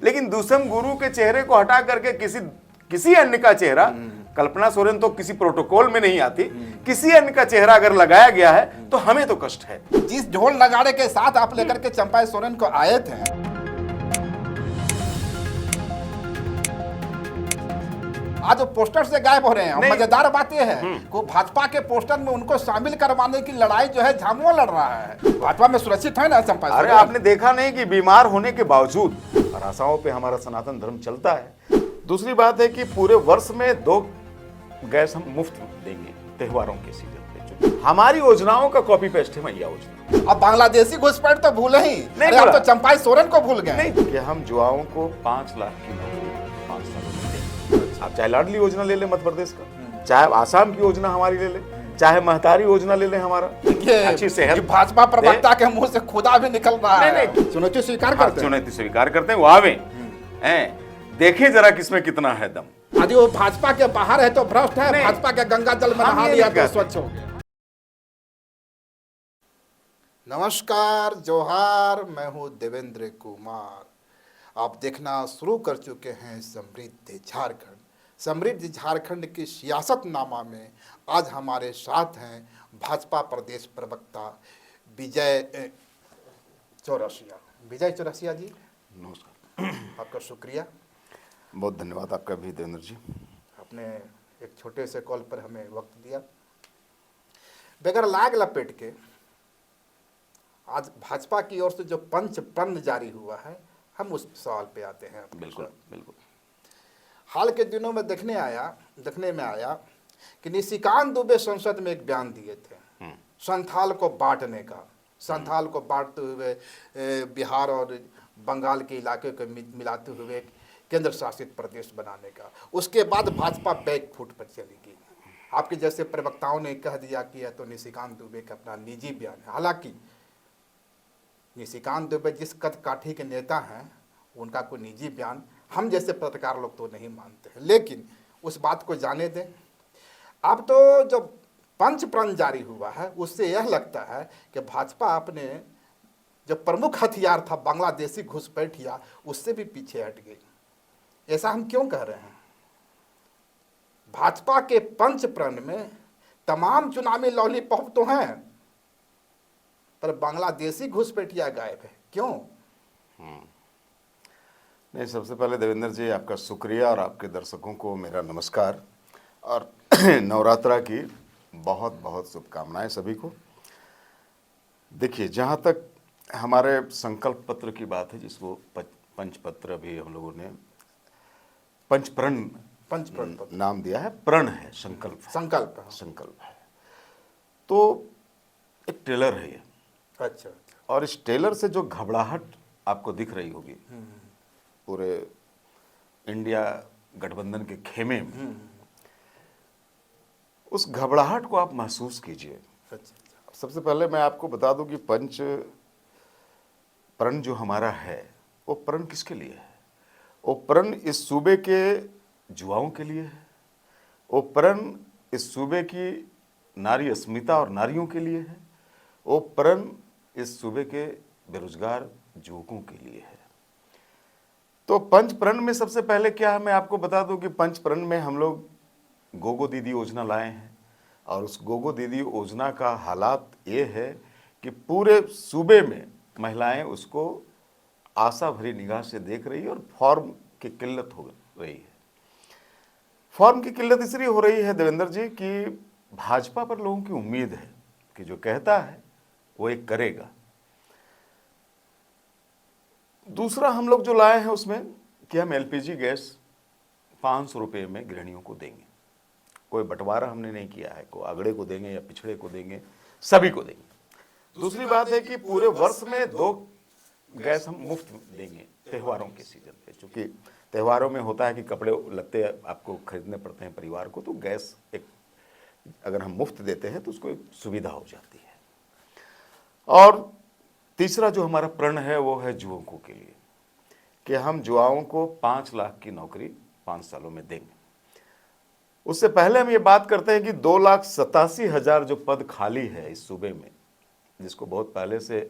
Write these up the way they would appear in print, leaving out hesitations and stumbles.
लेकिन दूसम गुरु के चेहरे को हटा करके किसी अन्य का चेहरा, कल्पना सोरेन तो किसी प्रोटोकॉल में नहीं आती, किसी अन्य का चेहरा अगर लगाया गया है तो हमें तो कष्ट है। जिस ढोल नगाड़े के साथ आप लेकर के चंपाई सोरेन को आए थे, आज वो पोस्टर से गायब हो रहे हैं। और मजेदार बात यह है कि भाजपा के पोस्टर में उनको शामिल करवाने की लड़ाई जो है झामुआ लड़ रहा है। भाजपा में सुरक्षित है ना चंपाई सोरेन? अरे आपने देखा नहीं कि बीमार होने के बावजूद आशाओं पे हमारा सनातन धर्म चलता है। दूसरी बात है कि पूरे वर्ष में 2 गैस हम मुफ्त देंगे त्योहारों के सीजन पे। हमारी योजनाओं का कॉपी पेस्ट है मैया योजना। अब बांग्लादेशी घुसपैठ तो भूले ही नहीं, आप तो चंपाई सोरेन को भूल गए। नहीं कि हम युवाओं को 5 लाख की नौकरी 5 सालों में देंगे। आप चाहे लाडली योजना ले ले मध्य प्रदेश का, चाहे आसाम की योजना हमारी ले ले, चाहे महतारी योजना ले ले हमारा, अच्छी सेहत। भाजपा प्रवक्ता के मुंह से खुदा भी निकल रहा है। नहीं, चुनौती स्वीकार करते हैं। चुनौती स्वीकार करते हैं, वो आवे देखें जरा किसमें कितना है दम। यदि वो भाजपा के बाहर है तो भ्रष्ट है, भाजपा के गंगा जल में नहा लिया तो स्वच्छ हो गया। नमस्कार, जोहार, मैं हूँ देवेंद्र कुमार। आप देखना शुरू कर चुके हैं समृद्ध झारखंड। समृद्ध झारखंड की सियासतनामा में आज हमारे साथ हैं भाजपा प्रदेश प्रवक्ता विजय चौरसिया। विजय चौरसिया जी, नमस्कार। आपका शुक्रिया। बहुत धन्यवाद आपका भी देवेंद्र जी। आपने एक छोटे से कॉल पर हमें वक्त दिया। बगैर लाग लपेट के आज भाजपा की ओर से जो पंच प्रण जारी हुआ है, हम उस सवाल पे आते हैं। बिल्कुल बिल्कुल। हाल के दिनों में देखने में आया कि निशिकांत दुबे संसद में एक बयान दिए थे संथाल को बांटने का। संथाल को बांटते हुए बिहार और बंगाल के इलाके को मिलाते हुए केंद्र शासित प्रदेश बनाने का। उसके बाद भाजपा बैक फुट पर चली गई। आपके जैसे प्रवक्ताओं ने कह दिया कि यह तो निशिकांत दुबे का अपना निजी बयान है। हालांकि निशिकांत दुबे जिस कद काठी के नेता हैं, उनका कोई निजी बयान हम जैसे पत्रकार लोग तो नहीं मानते हैं। लेकिन उस बात को जाने दें। अब तो जो पंच प्रण जारी हुआ है, उससे यह लगता है कि भाजपा अपने जो प्रमुख हथियार था बांग्लादेशी घुसपैठिया, उससे भी पीछे हट गई। ऐसा हम क्यों कह रहे हैं? भाजपा के पंच प्रण में तमाम चुनावी लॉलीपॉप तो हैं, पर बांग्लादेशी घुसपैठिया गायब है। क्यों? नहीं, सबसे पहले देवेंद्र जी आपका शुक्रिया और आपके दर्शकों को मेरा नमस्कार और नवरात्रा की बहुत बहुत शुभकामनाएं सभी को। देखिए, जहाँ तक हमारे संकल्प पत्र की बात है, जिसको पंचपत्र भी हम लोगों ने पंचप्रण नाम दिया है। प्रण है, संकल्प है। तो एक ट्रेलर है ये। अच्छा। और इस ट्रेलर से जो घबराहट आपको दिख रही होगी पूरे इंडिया गठबंधन के खेमे में, उस घबराहट को आप महसूस कीजिए। सबसे पहले मैं आपको बता दूं कि पंच प्रण जो हमारा है, वो प्रण किसके लिए है? वो प्रण इस सूबे के युवाओं के लिए है। वो प्रण इस सूबे की नारी अस्मिता और नारियों के लिए है। वो प्रण इस सूबे के बेरोजगार युवकों के लिए है। तो पंच प्रण में सबसे पहले क्या है, मैं आपको बता दूं कि पंच प्रण में हम लोग गोगो दीदी योजना लाए हैं। और उस गोगो दीदी योजना का हालात ये है कि पूरे सूबे में महिलाएं उसको आशा भरी निगाह से देख रही है और फॉर्म की किल्लत हो रही है। फॉर्म की किल्लत इसलिए हो रही है देवेंद्र जी कि भाजपा पर लोगों की उम्मीद है कि जो कहता है वो एक करेगा। दूसरा हम लोग जो लाए हैं उसमें कि हम एलपीजी गैस 500 रुपये में गृहिणियों को देंगे। कोई बंटवारा हमने नहीं किया है, कोई अगड़े को देंगे या पिछड़े को देंगे, सभी को देंगे। दूसरी बात है कि पूरे वर्ष में 2 गैस हम मुफ्त देंगे त्योहारों के सीजन पे। चूँकि त्योहारों में होता है कि कपड़े लत्ते आपको खरीदने पड़ते हैं परिवार को, तो गैस एक अगर हम मुफ्त देते हैं तो उसको एक सुविधा हो जाती है। और तीसरा जो हमारा प्रण है वो है युवकों के लिए कि हम युवाओं को 5 लाख की नौकरी 5 सालों में देंगे। उससे पहले हम ये बात करते हैं कि 2,87,000 जो पद खाली है इस सूबे में, जिसको बहुत पहले से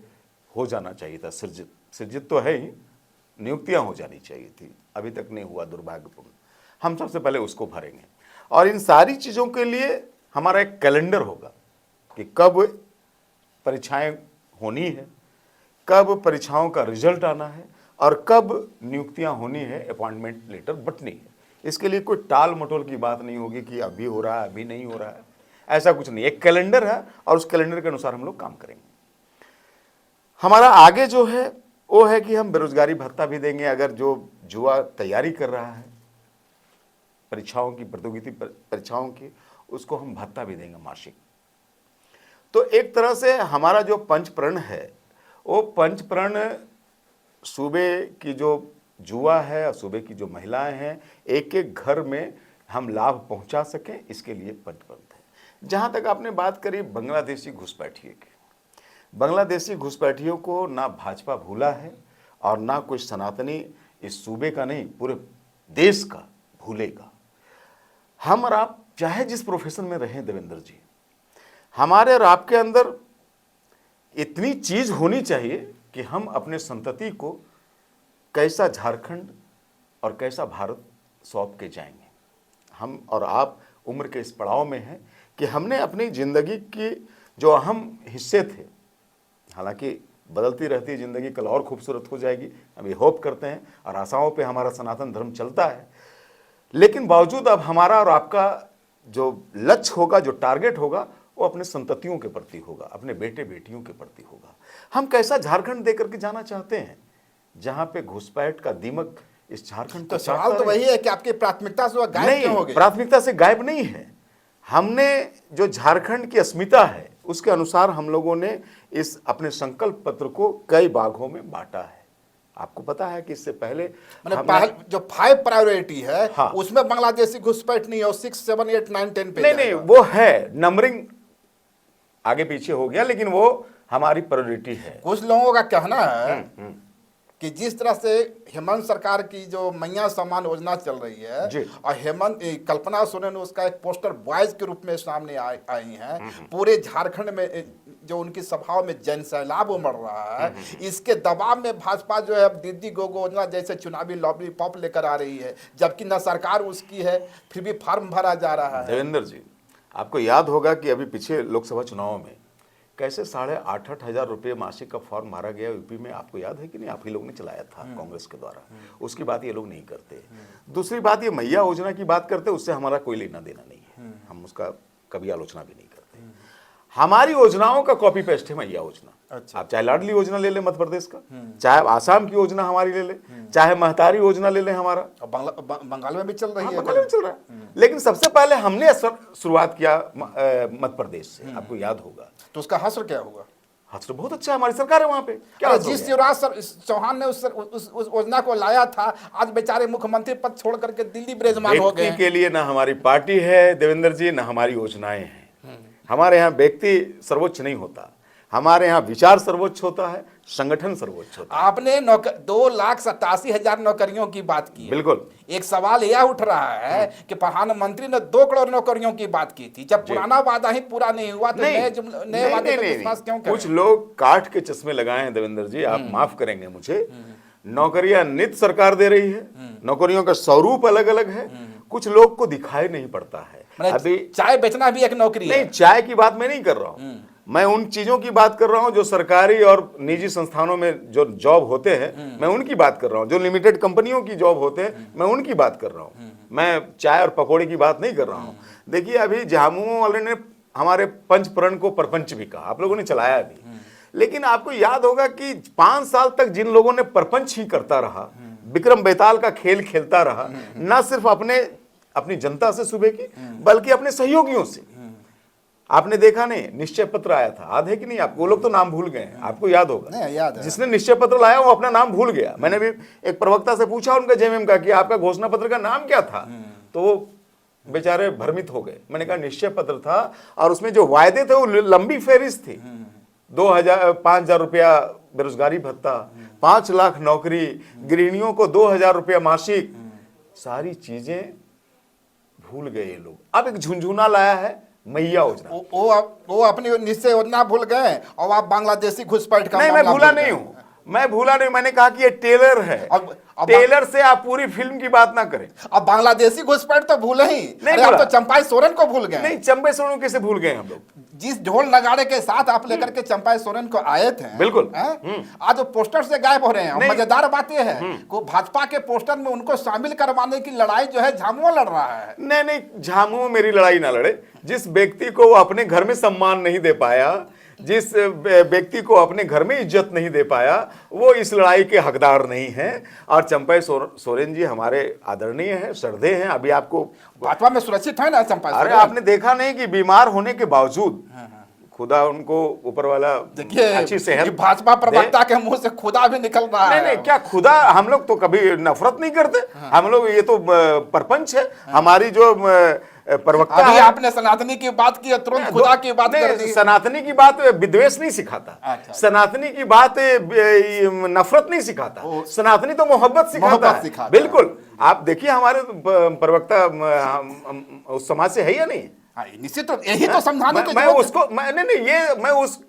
हो जाना चाहिए था, सृजित तो है ही, नियुक्तियां हो जानी चाहिए थी, अभी तक नहीं हुआ, दुर्भाग्यपूर्ण। हम सबसे पहले उसको भरेंगे और इन सारी चीज़ों के लिए हमारा एक कैलेंडर होगा कि कब परीक्षाएं होनी है, कब परीक्षाओं का रिजल्ट आना है और कब नियुक्तियां होनी है, अपॉइंटमेंट लेटर बंटनी है। इसके लिए कोई टाल मटोल की बात नहीं होगी कि अभी हो रहा है, अभी नहीं हो रहा है, ऐसा कुछ नहीं। एक कैलेंडर है और उस कैलेंडर के अनुसार हम लोग काम करेंगे। हमारा आगे जो है वो है कि हम बेरोजगारी भत्ता भी देंगे। अगर जो युवा तैयारी कर रहा है परीक्षाओं की, प्रतियोगिता परीक्षाओं की, उसको हम भत्ता भी देंगे मासिक। तो एक तरह से हमारा जो पंचप्रण है वो पंचप्रण सूबे की जो युवा है और सूबे की जो महिलाएं हैं, एक एक घर में हम लाभ पहुंचा सकें, इसके लिए पंचप्रण है। जहां तक आपने बात करी बांग्लादेशी घुसपैठिए की, बांग्लादेशी घुसपैठियों को ना भाजपा भूला है और ना कोई सनातनी इस सूबे का नहीं पूरे देश का भूलेगा। हम और आप चाहे जिस प्रोफेशन में रहें देवेंद्र जी, हमारे और आपके अंदर इतनी चीज होनी चाहिए कि हम अपने संतति को कैसा झारखंड और कैसा भारत सौंप के जाएंगे। हम और आप उम्र के इस पड़ाव में हैं कि हमने अपनी जिंदगी की जो अहम हिस्से थे, हालांकि बदलती रहती है ज़िंदगी, कल और खूबसूरत हो जाएगी, हम ये होप करते हैं और आशाओं पे हमारा सनातन धर्म चलता है। लेकिन बावजूद अब हमारा और आपका जो लक्ष्य होगा, जो टारगेट होगा, वो अपने संततियों के प्रति होगा, अपने बेटे बेटियों के प्रति होगा। हम कैसा झारखंड दे करके जाना चाहते हैं जहां पे घुसपैठ का दीमक इस झारखंड तो सवाल तो वही है कि आपकी प्राथमिकता से वह गायब क्यों हो गई? प्राथमिकता से गायब नहीं है। हमने जो झारखंड की अस्मिता है उसके अनुसार हम लोगों ने इस अपने संकल्प पत्र को कई भागों में बांटा है। आपको पता है कि इससे पहले जो 5 प्रायोरिटी है, हाँ, उसमें बांग्लादेशी घुसपैठ नहीं है, 6, 7, 8, 9, 10 पे नहीं, वो है, नंबरिंग आगे पीछे हो गया, लेकिन वो हमारी प्रायोरिटी है। कुछ लोगों का कहना है कि जिस तरह से हेमंत सरकार की जो मैया सम्मान योजना चल रही है और कल्पना सोरेन ने उसका एक पोस्टर बॉयज के रूप में सामने आई हैं, पूरे झारखंड में जो उनकी सभाओं में जन सैलाब उमड़ रहा है, इसके दबाव में भाजपा जो है अब दीदी गोगो योजना जैसे चुनावी लॉलीपॉप लेकर आ रही है, जबकि न सरकार उसकी है, फिर भी फॉर्म भरा जा रहा है। देवेंद्र जी, आपको याद होगा कि अभी पिछले लोकसभा चुनाव में कैसे 8,500 हजार रुपये मासिक का फॉर्म मारा गया यूपी में, आपको याद है कि नहीं? आप ही लोग ने चलाया था कांग्रेस के द्वारा। उसकी बात ये लोग नहीं करते। दूसरी बात, ये मैया योजना की बात करते, उससे हमारा कोई लेना देना नहीं है, हम उसका कभी आलोचना भी नहीं करते। हमारी योजनाओं का कॉपी पेस्ट है मैया योजना। अच्छा। आप चाहे लाडली योजना ले लें मध्य प्रदेश का, चाहे आसाम की योजना हमारी ले लें, चाहे महतारी योजना ले लें हमारा, बंगाल में भी चल रही है। बंगाल में चल रहा है, लेकिन सबसे पहले हमने शुरुआत किया मध्य प्रदेश से, आपको याद होगा। तो उसका हश्र क्या होगा? हश्र बहुत अच्छा, हमारी सरकार है वहां पे। क्या जिस शिवराज चौहान ने उस योजना को लाया था, आज बेचारे मुख्यमंत्री पद छोड़ करके दिल्ली ब्रेजमान हो गए। के लिए ना हमारी पार्टी है देवेंद्र जी, ना हमारी योजनाएं हैं। हमारे यहाँ व्यक्ति सर्वोच्च नहीं होता, हमारे यहाँ विचार सर्वोच्च होता है, संगठन सर्वोच्च होता है। आपने 2,87,000 नौकरियों की बात की। बिल्कुल। एक सवाल यह उठ रहा है कि प्रधानमंत्री ने 2 करोड़ नौकरियों की बात की थी, जब पुराना वादा ही पूरा नहीं हुआ तो नए वादे पर विश्वास क्यों करें? कुछ लोग काठ के चश्मे लगाए हैं देवेंद्र जी, आप माफ करेंगे मुझे। नौकरियां नित सरकार दे रही है, नौकरियों का स्वरूप अलग अलग है, कुछ लोग को दिखाई नहीं पड़ता है। अभी चाय बेचना भी एक नौकरी है। नहीं, चाय की बात मैं नहीं कर रहा हूं, मैं उन चीजों की बात कर रहा हूं जो सरकारी और निजी संस्थानों में जो जॉब होते हैं, मैं उनकी बात कर रहा हूं। जो लिमिटेड कंपनियों की जॉब होते हैं, मैं उनकी बात कर रहा हूं। मैं चाय और पकौड़े की बात नहीं कर रहा हूं। देखिए, अभी झामुमो वाले ने हमारे पंचप्रण को प्रपंच भी कहा, आप लोगों ने चलाया भी, लेकिन आपको याद होगा कि 5 साल तक जिन लोगों ने प्रपंच ही करता रहा, विक्रम बेताल का खेल खेलता रहा, न सिर्फ अपनी जनता से सूबे की, बल्कि अपने सहयोगियों से। आपने देखा नहीं, निश्चय पत्र आया था, याद है कि नहीं आपको? वो लोग तो नाम भूल गए हैं, आपको याद होगा। नहीं, याद है। जिसने निश्चय पत्र लाया वो अपना नाम भूल गया। मैंने भी एक प्रवक्ता से पूछा उनका जेएमएम का कि आपका घोषणा पत्र का नाम क्या था, तो वो बेचारे भ्रमित हो गए। मैंने कहा निश्चय पत्र था और उसमें जो वायदे थे वो लंबी फेरिस्त थी। 5,000 रुपया बेरोजगारी भत्ता, 5 लाख नौकरी, गृहिणियों को 2,000 रुपया मासिक, सारी चीजें भूल गए ये लोग। अब एक झुंझुना लाया है मैया योजना। वो अपनी निश्चय योजना भूल गए और आप बांग्लादेशी घुसपैठ का नहीं, मैं भूला नहीं हूं। मैं भूला नहीं, मैंने कहा कि ये टेलर है। अब टेलर से आप पूरी फिल्म की बात ना करें। अब बांग्लादेशी घुसपैठ तो भूले ही नहीं अरे, आप भूला। तो चंपाई सोरेन को भूल गए। नहीं, चंबे सोरेन को कैसे भूल गए हम लोग? जिस ढोल नगाड़े के साथ आप लेकर के चंपाई सोरेन को आए थे, बिल्कुल। आज वो पोस्टर से गायब हो रहे हैं। नहीं। मजेदार बात यह है कि भाजपा के पोस्टर में उनको शामिल करवाने की लड़ाई जो है झामुमो लड़ रहा है। नहीं नहीं, झामुमो मेरी लड़ाई ना लड़े। जिस व्यक्ति को वो अपने घर में सम्मान नहीं दे पाया, जिस व्यक्ति को अपने घर में इज्जत नहीं दे पाया, वो इस लड़ाई के हकदार नहीं है। और चंपाई सोरेन जी हमारे आदरणीय हैं, श्रद्धेय हैं। अभी आपको भाजपा में सुरक्षित है ना चंपाई अरे सोरेन? आपने देखा नहीं कि बीमार होने के बावजूद खुदा उनको ऊपर वाला देखिए अच्छी सेहत ये भाजपा दे। प्रवक्ता के मुंह से खुदा भी निकल रहा नहीं है। नहीं, क्या खुदा? हम लोग तो कभी नफरत नहीं करते। हम लोग, ये तो परपंच है। हमारी जो प्रवक्ता अभी है, आपने सनातनी की बात की, तुरंत खुदा की बात कर दी। सनातनी की बात विद्वेष नहीं सिखाता। अच्छा। सनातनी की बात नफरत नहीं सिखाता। सनातनी तो मोहब्बत सिखाता है। सिखाता है। बिल्कुल। आप देखिए हमारे प्रवक्ता उस समाज से है या नहीं? हाँ, निश्चित रूप यही तो समझाने की मैं जरूरत है। उसको नहीं, ये मैं उस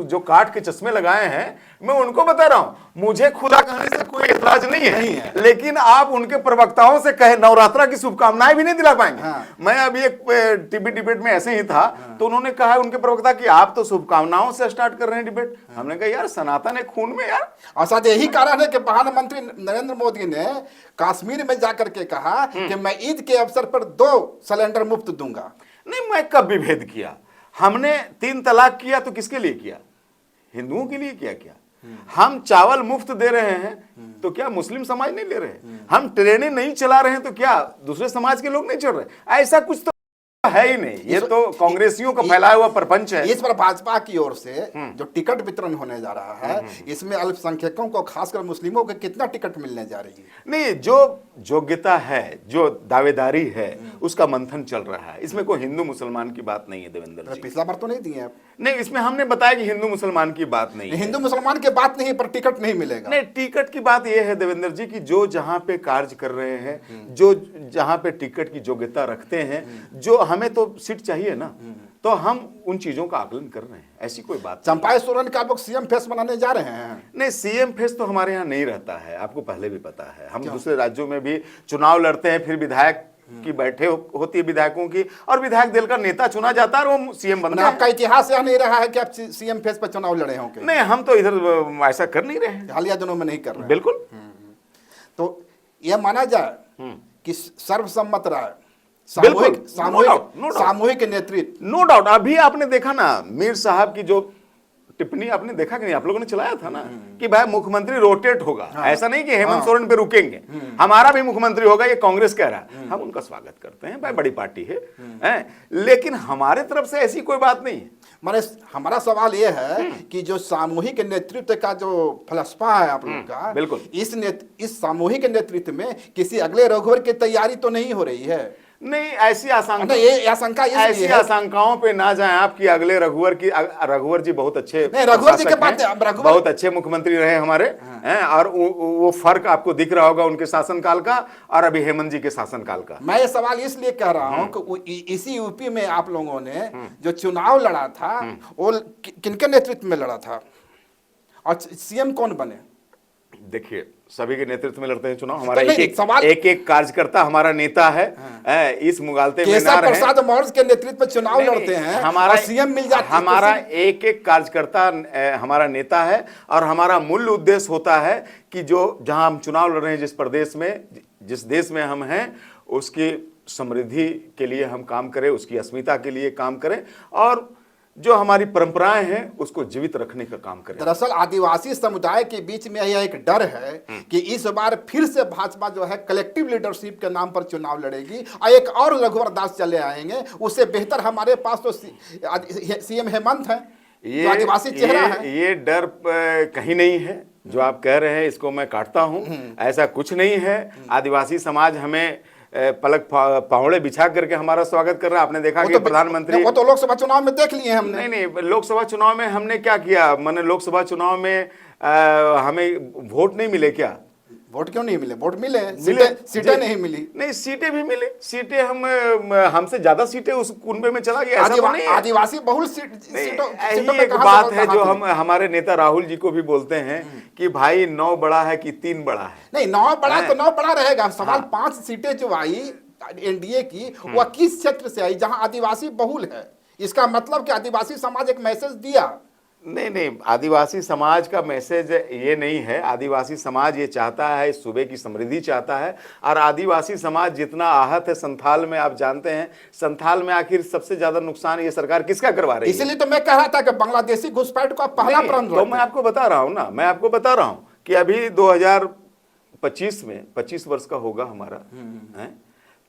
जो काट के चश्मे लगाए हैं, मैं उनको बता रहा हूं, मुझे खुदा कहने से कोई एतराज नहीं है। लेकिन आप उनके प्रवक्ताओं से कहे नवरात्रा की शुभकामनाएं भी नहीं दिला पाएंगे। मैं अभी एक टीवी डिबेट में ऐसे ही था, तो उन्होंने कहा उनके प्रवक्ता कि आप तो शुभकामनाओं से स्टार्ट कर रहे हैं डिबेट। हमने कहा यार, सनातन है खून में यार। और शायद यही कारण है कि प्रधानमंत्री नरेंद्र मोदी ने कश्मीर में जाकर के कहा कि मैं ईद के अवसर पर 2 सिलेंडर मुफ्त दूंगा। नहीं, मैं कब विभेद किया? हमने 3 तलाक किया तो किसके लिए किया? हिंदुओं के लिए किया क्या? हम चावल मुफ्त दे रहे हैं तो क्या मुस्लिम समाज नहीं ले रहे? हम ट्रेनें नहीं चला रहे हैं तो क्या दूसरे समाज के लोग नहीं चल रहे? ऐसा कुछ तो है ही नहीं। ये तो कांग्रेसियों का फैलाया हुआ प्रपंच है। इस पर भाजपा की ओर से जो टिकट वितरण होने जा रहा है, इसमें अल्पसंख्यकों को, खासकर मुस्लिमों को कितना टिकट मिलने जा रही है? नहीं, जो योग्यता है, जो दावेदारी है, उसका मंथन चल रहा है। इसमें कोई हिंदू मुसलमान की बात नहीं है देवेंद्र जी। पिछला बार तो नहीं दिए आप? नहीं, इसमें हमने बताया कि हिंदू मुसलमान की बात नहीं है। हिंदू मुसलमान की बात नहीं, पर टिकट नहीं मिलेगा। नहीं, टिकट की बात यह है देवेंद्र जी कि जो जहां पे कार्य कर रहे हैं, जो जहां पे टिकट की योग्यता रखते हैं, जो हमें तो सीट चाहिए ना, तो हम उन चीजों का आकलन कर रहे हैं। ऐसी कोई बात चंपाई सोरेन का लोग सीएम फेस बनाने जा रहे हैं। नहीं, सीएम फेस तो हमारे यहाँ नहीं रहता है, आपको पहले भी पता है। हम दूसरे राज्यों में भी चुनाव लड़ते हैं, फिर विधायक की बैठे होती है विधायकों की, और विधायक दल का नेता चुना जाता है और वो सीएम बनता है। आपका इतिहास यह नहीं रहा है कि आप सीएम फेस पर चुनाव लड़े होंगे? नहीं, हम तो इधर ऐसा कर नहीं रहे हैं, हालिया दिनों में नहीं कर रहे हैं। बिल्कुल। तो यह माना जाए कि सर्वसम्मत राय, बिल्कुल, सामूहिक नेतृत्व, नो डाउट। अभी आपने देखा ना मीर साहब की जो टिप्पणी, आपने देखा कि नहीं? आप लोगों ने चलाया था ना कि भाई मुख्यमंत्री रोटेट होगा। ऐसा नहीं कि हेमंत सोरेन पे रुकेंगे, हमारा भी मुख्यमंत्री होगा, ये कांग्रेस कह रहा है। हम उनका स्वागत करते हैं, भाई बड़ी पार्टी है, लेकिन हमारे तरफ से ऐसी कोई बात नहीं है। माने हमारा सवाल यह है कि जो सामूहिक नेतृत्व का जो फलसफा है आप लोगों का, बिल्कुल, इस सामूहिक नेतृत्व में किसी अगले रघुवर की तैयारी तो नहीं हो रही है? नहीं, ऐसी आशंका, ये आशंका ऐसी आशंकाओं पे ना जाएं आप कि अगले रघुवर जी बहुत अच्छे, रघुवर जी के बात, बहुत अच्छे मुख्यमंत्री रहे हमारे हैं, और वो फर्क आपको दिख रहा होगा उनके शासनकाल का और अभी हेमंत जी के शासनकाल का। मैं ये सवाल इसलिए कह रहा हूं कि इसी यूपी में आप लोगों ने जो चुनाव लड़ा था, वो किनके नेतृत्व में लड़ा था और सीएम कौन बने? देखिए, सभी के नेतृत्व में लड़ते हैं चुनाव। हमारा एक एक कार्यकर्ता हमारा नेता है। इस मुगालते में ना रहे। प्रसाद मौर्य के नेतृत्व में चुनाव लड़ते हैं, हमारा सीएम मिल जाता है। हमारा एक एक कार्यकर्ता हमारा नेता है, और हमारा मूल उद्देश्य होता है कि जो जहां हम चुनाव लड़ रहे हैं, जिस प्रदेश में, जिस देश में हम हैं, उसकी समृद्धि के लिए हम काम करें, उसकी अस्मिता के लिए काम करें, और जो हमारी परंपराएं हैं उसको जीवित रखने का काम करें। दरअसल आदिवासी समुदाय के बीच में यह एक डर है कि इस बार फिर से भाजपा जो है कलेक्टिव लीडरशिप के नाम पर चुनाव लड़ेगी और एक और रघुवर दास चले आएंगे। उससे बेहतर हमारे पास तो सीएम हेमंत है, ये आदिवासी चेहरा है। ये डर कहीं नहीं है जो आप कह रहे हैं, इसको मैं काटता हूं। ऐसा कुछ नहीं है। आदिवासी समाज हमें पलक पहुड़े बिछा करके हमारा स्वागत कर रहा है। आपने देखा कि प्रधानमंत्री, वो तो लोकसभा चुनाव में देख लिए हमने। नहीं, लोकसभा चुनाव में हमने क्या किया? मैंने लोकसभा चुनाव में हमें वोट नहीं मिले क्या? वोट क्यों नहीं मिले? वोट मिले, मिले, सीटें जी। नहीं मिली। नहीं, सीटें भी मिले, सीटें हमसे ज्यादा सीटें उस कुनबे में चला गया, ऐसा तो नहीं है। आदिवासी बहुल नहीं, सीटों यही पे एक कहाँ बात से है जो कहाँ हम हमारे नेता राहुल जी को भी बोलते हैं कि भाई 9 बड़ा है कि 3 बड़ा है। नहीं, 9 बड़ा तो 9 बड़ा रहेगा। सवाल हाँ। 5 सीटें जो आई एनडीए की, वह किस क्षेत्र से आई जहां आदिवासी बहुल है? इसका मतलब कि आदिवासी समाज एक मैसेज दिया। नहीं नहीं, आदिवासी समाज का मैसेज ये नहीं है। आदिवासी समाज ये चाहता है, इस सूबे की समृद्धि चाहता है। और आदिवासी समाज जितना आहत है संथाल में, आप जानते हैं संथाल में आखिर सबसे ज्यादा नुकसान ये सरकार किसका करवा रही है? इसलिए तो मैं कह रहा था कि बांग्लादेशी घुसपैठ को आप पहला नहीं, प्रण तो मैं आपको बता रहा हूं ना, मैं आपको बता रहा हूं कि अभी 2025 में 25 वर्ष का होगा हमारा, है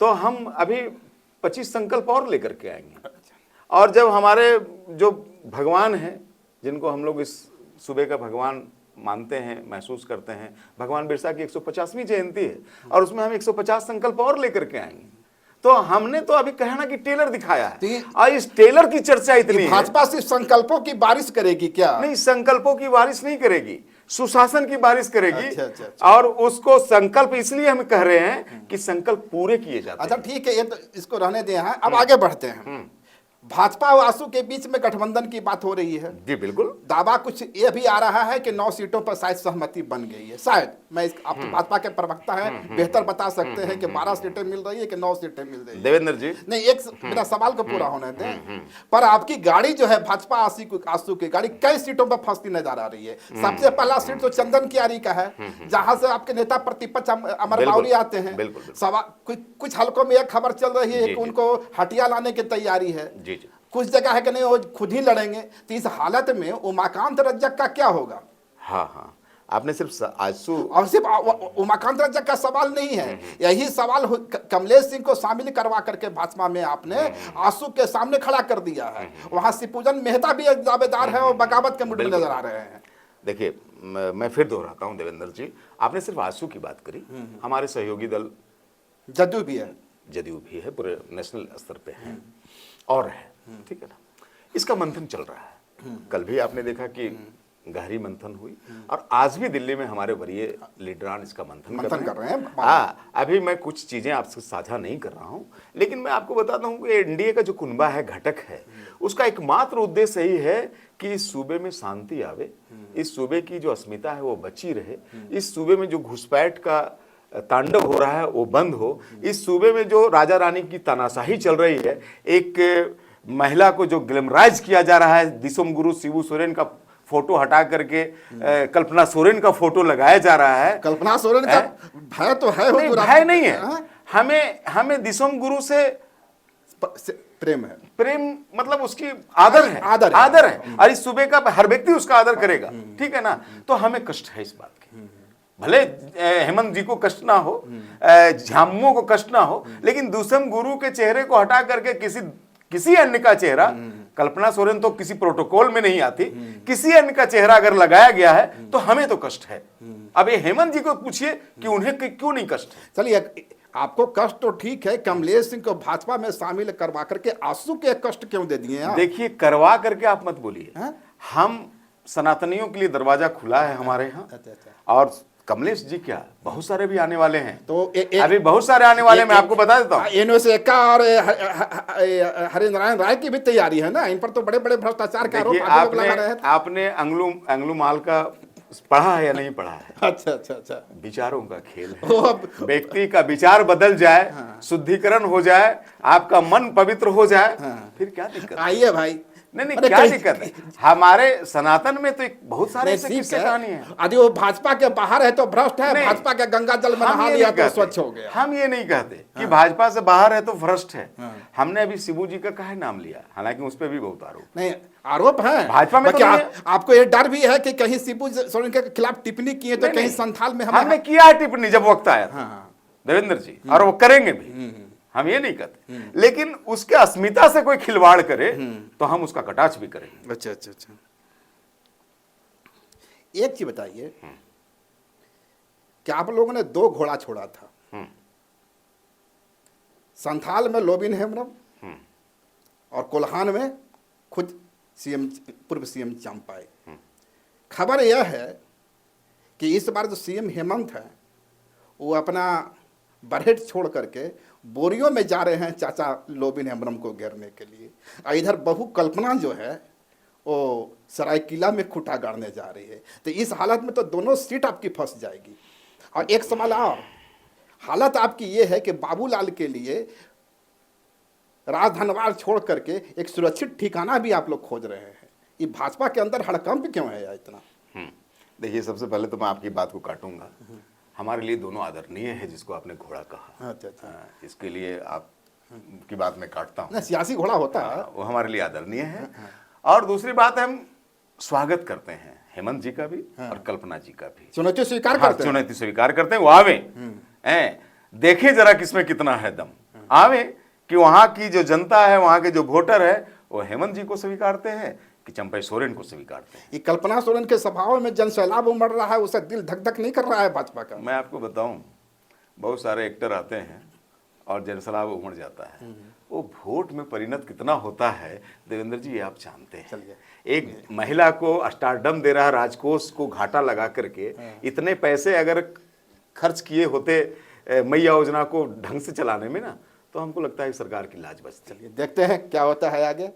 तो हम अभी 25 संकल्प और लेकर के आएंगे। और जब हमारे जो भगवान हैं, जिनको हम लोग इस सूबे का भगवान मानते हैं, महसूस करते हैं, भगवान बिरसा की 150वीं जयंती है और उसमें हम 150 संकल्प और लेकर के आएंगे। तो हमने तो अभी कहना कि टेलर दिखाया है और इस टेलर की चर्चा इतनी है। भाजपा सिर्फ संकल्पों की बारिश करेगी क्या? नहीं, संकल्पों की बारिश नहीं करेगी, सुशासन की बारिश करेगी। अच्छा। और उसको संकल्प इसलिए हम कह रहे हैं कि संकल्प पूरे किए जाते हैं। अच्छा ठीक है, ये तो इसको रहने दें। हैं अब आगे बढ़ते हैं। भाजपा और आसू के बीच में गठबंधन की बात हो रही है। जी बिल्कुल। दावा कुछ ये भी आ रहा है कि 9 सीटों पर शायद सहमति बन गई है। शायद, मैं आप तो भाजपा के प्रवक्ता हैं, बेहतर बता सकते हैं कि 12 सीटें मिल रही है कि 9 सीटें मिल रही है। देवेंद्र जी, नहीं, एक मेरा सवाल को पूरा होने दें। पर आपकी गाड़ी जो है भाजपा आसू की गाड़ी कई सीटों पर फंसती नजर आ रही है। सबसे पहला सीट तो चंदन कियारी का है, जहां से आपके नेता प्रतिपक्ष अमर बावरी आते हैं। सवाल कुछ हलकों में एक खबर चल रही है कि उनको हटिया लाने की तैयारी है। कुछ जगह है कि नहीं वो खुद ही लड़ेंगे। तो इस हालत में उमाकांत रज्जक का क्या होगा? हाँ, आपने सिर्फ आंसू और सिर्फ उमाकांत रज्जक का सवाल नहीं है, यही सवाल कमलेश सिंह को शामिल करवा करके भाजपा में आपने आंसू के सामने खड़ा कर दिया है। वहां शिवपूजन मेहता भी एक दावेदार है और बगावत के मुड में नजर आ रहे हैं। देखिए, मैं फिर दोहराता हूं देवेंद्र जी, आपने सिर्फ आंसू की बात करी। हमारे सहयोगी दल जदयू भी है, पूरे नेशनल स्तर पे है और है, ठीक है ना। इसका मंथन चल रहा है। कल भी आपने देखा कि गहरी मंथन हुई और आज भी दिल्ली में हमारे वरीय लीडरान इसका मंथन कर रहे हैं। हाँ, अभी मैं कुछ चीजें आपसे साझा नहीं कर रहा हूं, लेकिन मैं आपको बताता हूं कि एनडीए का जो कुनबा है, घटक है, उसका एकमात्र उद्देश्य यही है कि इस सूबे में शांति आवे, इस सूबे की जो अस्मिता है वो बची रहे, इस सूबे में जो घुसपैठ का तांडव हो रहा है वो बंद हो, इस सूबे में जो राजा रानी की तानाशाही चल रही है, एक महिला को जो ग्लैमराइज किया जा रहा है, दिसोम गुरु शिबू सोरेन का फोटो हटा करके कल्पना सोरेन का फोटो लगाया जा रहा है। कल्पना सोरेन का भय तो है, नहीं, भय नहीं है। हमें दिसोम गुरु से प्रेम है। प्रेम मतलब उसकी आदर है और इस सूबे का हर व्यक्ति उसका आदर करेगा, ठीक है ना। तो हमें कष्ट है इस बात की, भले हेमंत जी को कष्ट ना हो, झामुमो को कष्ट ना हो, लेकिन दिसोम गुरु के चेहरे को हटा करके किसी अन्य का चेहरा, कल्पना सोरेन तो किसी प्रोटोकॉल में नहीं आती, किसी अन्य का चेहरा अगर लगाया गया है तो हमें तो कष्ट है। अब ये हेमंत जी को पूछिए कि उन्हें क्यों नहीं कष्ट है। चलिए, आपको कष्ट तो ठीक है, कमलेश सिंह को भाजपा में शामिल करवा करके आंसू के कष्ट क्यों दे दिए आप? देखिए, करवा करके आप मत बोलिए, हम सनातनियों के लिए दरवाजा खुला है हमारे यहाँ। और कमलेश जी क्या, बहुत सारे भी आने वाले हैं, तो अभी बहुत सारे आने वाले, मैं आपको बता देता हूँ। इनमें का और हरिनारायण राय की भी तैयारी है ना, इन पर तो बड़े बड़े भ्रष्टाचार का आरोप। आपने अंगलू माल का पढ़ा है या नहीं पढ़ा है? अच्छा। विचारों का खेल है, व्यक्ति का विचार बदल जाए, शुद्धिकरण हो जाए, आपका मन पवित्र हो जाए, फिर क्या दिक्कत? आइए भाई, नहीं, क्या दिक्कत है? हमारे सनातन में तो एक बहुत सारे किस्से कहानी है। यदि वो भाजपा के बाहर है तो भ्रष्ट है, भाजपा के गंगा जल में नहा लिया तो स्वच्छ हो गया। हम ये नहीं कहते कि भाजपा से बाहर है तो भ्रष्ट है। हमने अभी शिबू जी का काहे नाम लिया, हालांकि उस पर भी बहुत आरोप है भाजपा में। आपको ये डर भी है कि कहीं शिबू सोरेन के खिलाफ टिप्पणी किए तो कहीं संथाल में हमने किया है टिप्पणी जब वक्त आया था, देवेंद्र जी, और वो करेंगे भी, हम ये नहीं कहते, लेकिन उसके अस्मिता से कोई खिलवाड़ करे तो हम उसका कटाक्ष भी करेंगे। अच्छा। एक चीज बताइए कि आप लोगों ने 2 घोड़ा छोड़ा था, संथाल में लोबिन हेम्ब्रम और कोल्हान में खुद पूर्व सीएम चंपाई। खबर यह है कि इस बार जो सीएम हेमंत है वो अपना बरहेट छोड़ करके बोरियों में जा रहे हैं चाचा लोबिन हेम्ब्रम को घेरने के लिए, और इधर बहू कल्पना जो है वो सरायकीला में खूंटा गाड़ने जा रही है। तो इस हालत में तो दोनों सीट आपकी फंस जाएगी। और एक सवाल और, हालत आपकी ये है कि बाबूलाल के लिए राजधनवार छोड़ करके एक सुरक्षित ठिकाना भी आप लोग खोज रहे हैं। ये भाजपा के अंदर हड़कंप क्यों है इतना? देखिए, सबसे पहले तो मैं आपकी बात को काटूंगा। हमारे लिए दोनों आदरणीय है, जिसको आपने घोड़ा कहा। अच्छा। इसके लिए आप की बात मैं काटता हूँ। ना सियासी घोड़ा होता है। वो हमारे लिए आदरणीय है। और दूसरी बात है, हम स्वागत करते हैं हेमंत जी का भी और कल्पना जी का भी। चुनौती स्वीकार करते हैं। चुनौती स्वीकार करते हैं। वो आवे, देखें जरा किसमें कितना है दम। आवे कि वहां की जो जनता है, वहां के जो वोटर है, वो हेमंत जी को स्वीकारते हैं कि चंपई सोरेन को स्वीकारते हैं। ये कल्पना सोरेन के स्वभाव में जन सैलाब उमड़ रहा है, उसका दिल धक धक नहीं कर रहा है भाजपा का? मैं आपको बताऊं, बहुत सारे एक्टर आते हैं और जनसैलाब उमड़ जाता है। वो वोट में परिणत कितना होता है देवेंद्र जी, ये आप जानते हैं। चलिए, एक महिला को स्टारडम दे रहा है, राजकोष को घाटा लगा करके इतने पैसे अगर खर्च किए होते मैया योजना को ढंग से चलाने में ना, तो हमको लगता है सरकार की लाज बचती। चलिए देखते हैं क्या होता है आगे।